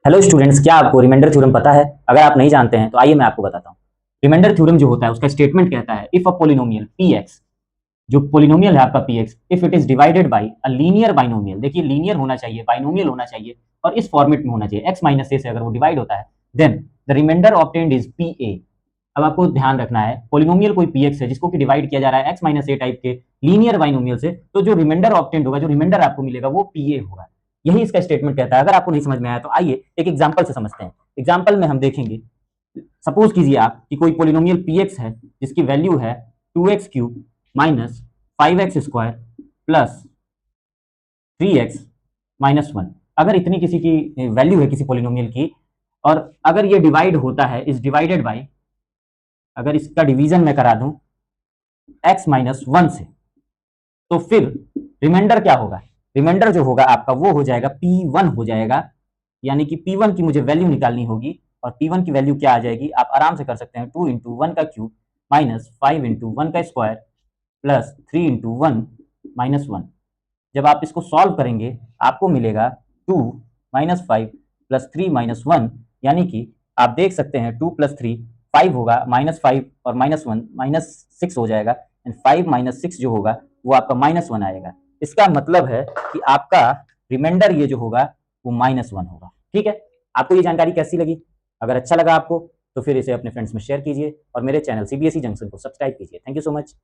Hello students, क्या आपको remainder theorem पता है? अगर आप नहीं जानते हैं तो आइए मैं आपको बताता हूँ। रिमाइंडर थ्योरम जो होता है उसका स्टेटमेंट कहता है if a polynomial P x, जो पोलिनोमियल है आपका P x, if it is divided by a linear binomial, देखिए लीनियर होना चाहिए, बाइनोमियल होना चाहिए और इस फॉर्मेट में होना चाहिए, एक्स माइनस ए से अगर वो डिवाइड होता है, then the remainder obtained is P A. अब आपको ध्यान रखना है, पोलिनोमियल कोई पी एक्स है जिसको कि डिवाइड किया जा रहा है एक्स माइनस ए टाइप के लीनियर बाइनोमियल से, तो जो रिमाइंडर ऑब्टेन्ड होगा, जो रिमाइंडर आपको मिलेगा वो पी ए होगा। यही इसका स्टेटमेंट कहता है। अगर आपको नहीं समझ में आया तो आइए एक एग्जाम्पल से समझते हैं। एग्जाम्पल में हम देखेंगे, सपोज कीजिए आप कि कोई पोलिनोमियल पी एक्स है जिसकी वैल्यू है 2x³ minus 5x² plus 3x-1। अगर इतनी किसी की वैल्यू है किसी पोलिनोमियल की, और अगर ये डिवाइड होता है, इज डिवाइडेड बाई, अगर इसका डिवीजन मैं करा दूं x-1 से, तो फिर रिमाइंडर क्या होगा? रिमाइंडर जो होगा आपका वो हो जाएगा P1 हो जाएगा। यानी कि P1 की मुझे वैल्यू निकालनी होगी, और P1 की वैल्यू क्या आ जाएगी आप आराम से कर सकते हैं, 2 इंटू 1 का क्यूब माइनस 5 इंटू 1 का स्क्वायर प्लस 3 इंटू 1 माइनस 1। जब आप इसको सॉल्व करेंगे आपको मिलेगा 2 माइनस 5 प्लस 3 माइनस 1। यानी कि आप देख सकते हैं 2 प्लस 3 5 होगा, माइनस 5 और माइनस 1 माइनस 6 हो जाएगा, एंड 5 माइनस 6 जो होगा वो आपका माइनस 1 आएगा। इसका मतलब है कि आपका रिमाइंडर ये जो होगा वो -1 होगा। ठीक है, आपको ये जानकारी कैसी लगी? अगर अच्छा लगा आपको तो फिर इसे अपने फ्रेंड्स में शेयर कीजिए और मेरे चैनल सीबीएसई जंक्शन को सब्सक्राइब कीजिए। Thank you so much.